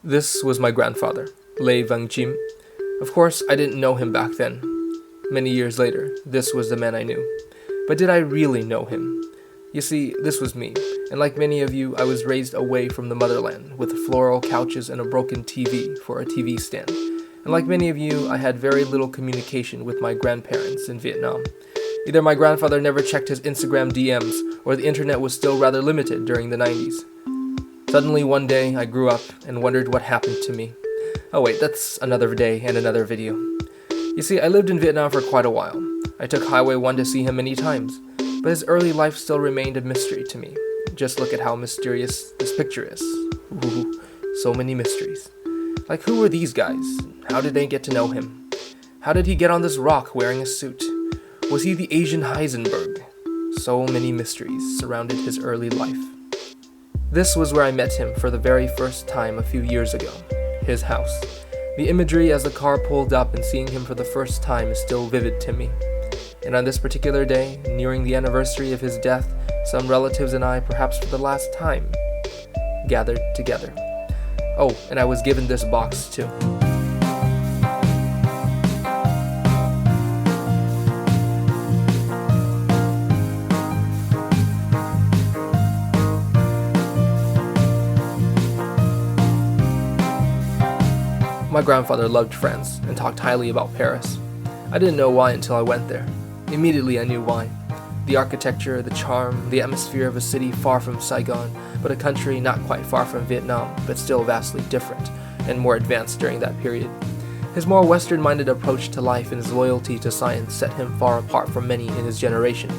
This was my grandfather, Lei Vang Jim. Of course, I didn't know him back then. Many years later, this was the man I knew. But did I really know him? You see, this was me, and like many of you, I was raised away from the motherland, with floral couches and a broken TV for a TV stand. And like many of you, I had very little communication with my grandparents in Vietnam. Either my grandfather never checked his Instagram DMs, or the internet was still rather limited during the 90s. Suddenly one day, I grew up and wondered what happened to me. Oh wait, that's another day and another video. You see, I lived in Vietnam for quite a while. I took Highway 1 to see him many times, but his early life still remained a mystery to me. Just look at how mysterious this picture is. Ooh, so many mysteries. Like, who were these guys? How did they get to know him? How did he get on this rock wearing a suit? Was he the Asian Heisenberg? So many mysteries surrounded his early life. This was where I met him for the very first time a few years ago. His house. The imagery as the car pulled up and seeing him for the first time is still vivid to me. And on this particular day, nearing the anniversary of his death, some relatives and I, perhaps for the last time, gathered together. Oh, and I was given this box too. My grandfather loved France and talked highly about Paris. I didn't know why until I went there. Immediately I knew why. The architecture, the charm, the atmosphere of a city far from Saigon, but a country not quite far from Vietnam, but still vastly different and more advanced during that period. His more Western-minded approach to life and his loyalty to science set him far apart from many in his generation.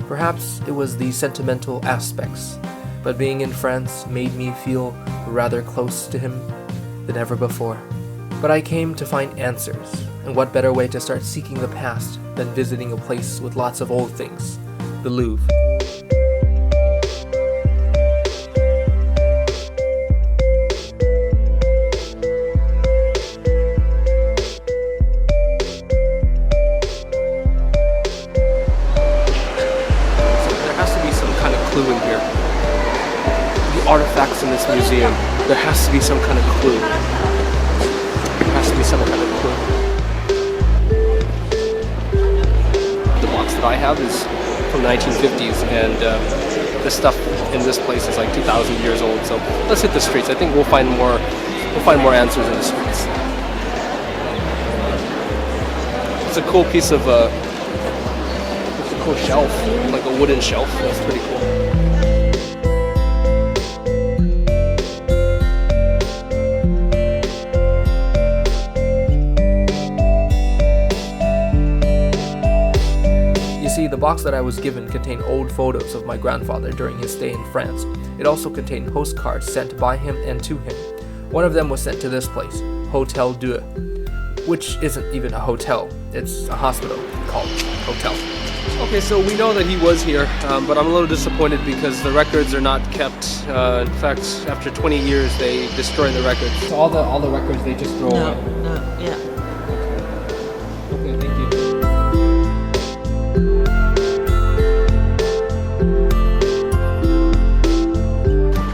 Perhaps it was the sentimental aspects, but being in France made me feel rather close to him than ever before. But I came to find answers, and what better way to start seeking the past than visiting a place with lots of old things, the Louvre. So there has to be some kind of clue in here. The artifacts in this museum, there has to be some kind of clue. Has to be some kind of clue. The box that I have is from the 1950s, and this stuff in this place is like 2,000 years old. So let's hit the streets. I think we'll find more answers in the streets. It's a cool piece of it's a cool shelf, like a wooden shelf. That's pretty cool. See, the box that I was given contained old photos of my grandfather during his stay in France. It also contained postcards sent by him and to him. One of them was sent to this place, Hotel Deux, which isn't even a hotel, it's a hospital called Hotel. Okay, so we know that he was here, but I'm a little disappointed because the records are not kept. In fact, after 20 years, they destroy the records. So all the records they just throw away? No, yeah. Okay, thank you.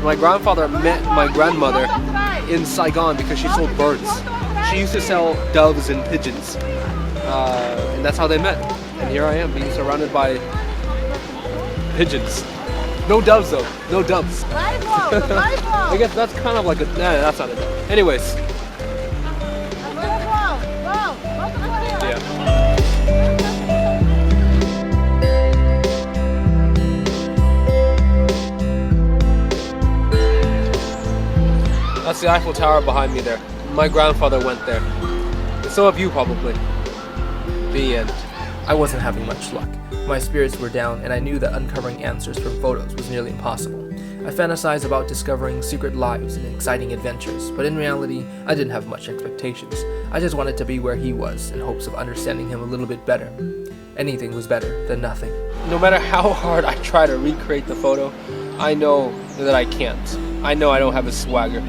My grandfather met my grandmother in Saigon because she sold birds. She used to sell doves and pigeons, and that's how they met. And here I am being surrounded by pigeons. No doves though, no doves. I guess that's kind of like a, nah, that's not a dove. Anyways. Yeah. That's the Eiffel Tower behind me there. My grandfather went there. And so have you probably. The end. I wasn't having much luck. My spirits were down and I knew that uncovering answers from photos was nearly impossible. I fantasized about discovering secret lives and exciting adventures, but in reality, I didn't have much expectations. I just wanted to be where he was in hopes of understanding him a little bit better. Anything was better than nothing. No matter how hard I try to recreate the photo, I know that I can't. I know I don't have his swagger.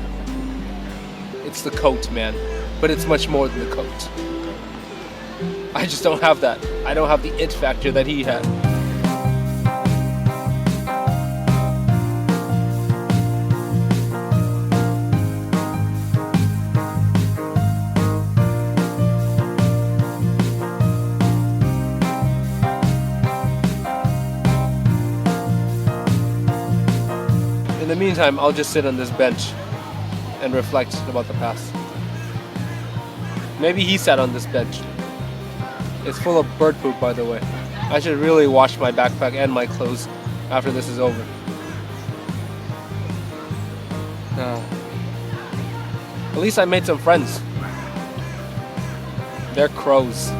It's the coat, man. But it's much more than the coat. I just don't have that. I don't have the it factor that he had. meantime, I'll just sit on this bench and reflect about the past. Maybe he sat on this bench. It's full of bird poop, by the way. I should really wash my backpack and my clothes after this is over. At least I made some friends. They're crows.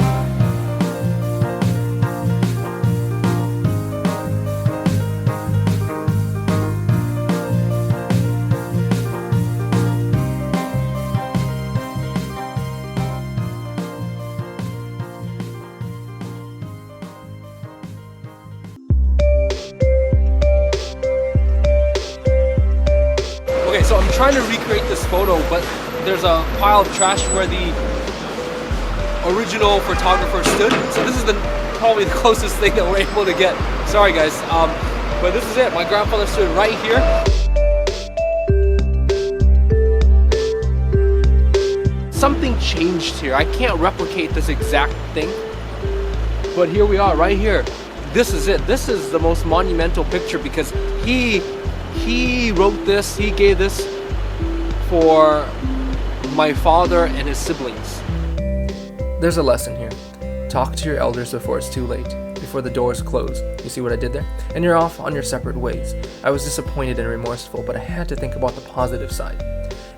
Okay, so I'm trying to recreate this photo, but there's a pile of trash where the original photographer stood. So this is probably the closest thing that we're able to get. Sorry guys, but this is it. My grandfather stood right here. Something changed here. I can't replicate this exact thing, but here we are, right here. This is it. This is the most monumental picture because he wrote this, he gave this for my father and his siblings. There's a lesson here. Talk to your elders before it's too late, before the doors close. You see what I did there? And you're off on your separate ways. I was disappointed and remorseful, but I had to think about the positive side.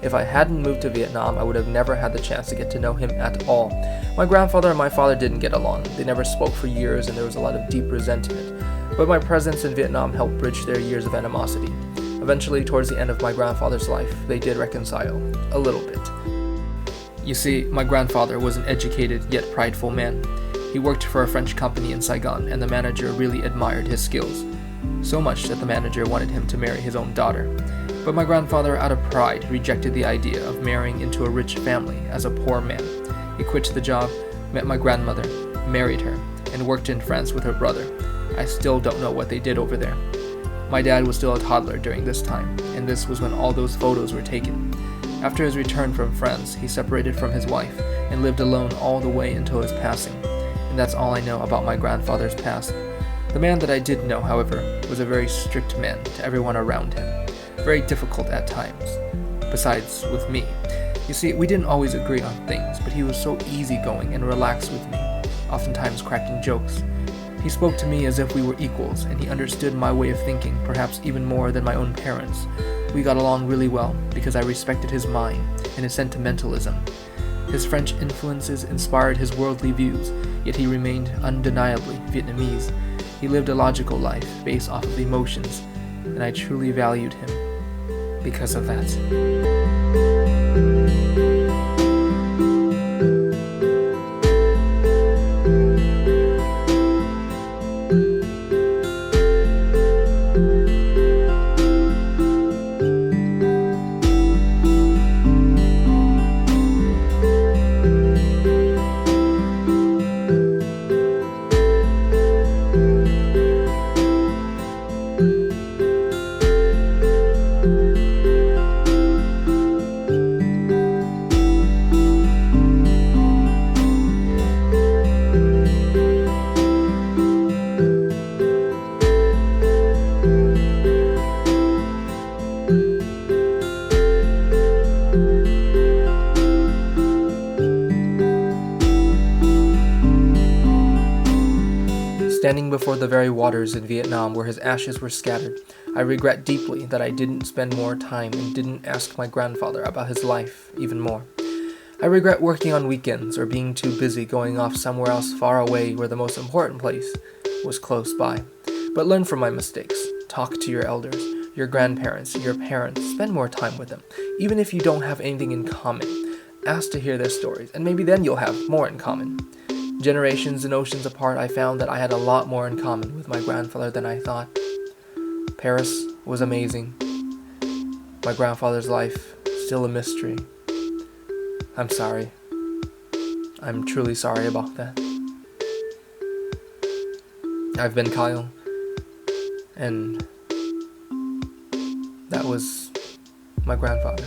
If I hadn't moved to Vietnam, I would have never had the chance to get to know him at all. My grandfather and my father didn't get along. They never spoke for years and there was a lot of deep resentment. But my presence in Vietnam helped bridge their years of animosity. Eventually, towards the end of my grandfather's life, they did reconcile, a little bit. You see, my grandfather was an educated yet prideful man. He worked for a French company in Saigon, and the manager really admired his skills. So much that the manager wanted him to marry his own daughter. But my grandfather, out of pride, rejected the idea of marrying into a rich family as a poor man. He quit the job, met my grandmother, married her, and worked in France with her brother. I still don't know what they did over there. My dad was still a toddler during this time, and this was when all those photos were taken. After his return from France, he separated from his wife and lived alone all the way until his passing. And that's all I know about my grandfather's past. The man that I did know, however, was a very strict man to everyone around him. Very difficult at times. Besides, with me. You see, we didn't always agree on things, but he was so easygoing and relaxed with me, oftentimes cracking jokes. He spoke to me as if we were equals, and he understood my way of thinking, perhaps even more than my own parents. We got along really well because I respected his mind and his sentimentalism. His French influences inspired his worldly views, yet he remained undeniably Vietnamese. He lived a logical life based off of emotions, and I truly valued him because of that. Standing before the very waters in Vietnam where his ashes were scattered, I regret deeply that I didn't spend more time and didn't ask my grandfather about his life even more. I regret working on weekends or being too busy going off somewhere else far away where the most important place was close by. But learn from my mistakes. Talk to your elders, your grandparents, your parents. Spend more time with them. Even if you don't have anything in common, ask to hear their stories, and maybe then you'll have more in common. Generations and oceans apart, I found that I had a lot more in common with my grandfather than I thought. Paris was amazing. My grandfather's life, still a mystery. I'm sorry. I'm truly sorry about that. I've been Kyle, and that was my grandfather.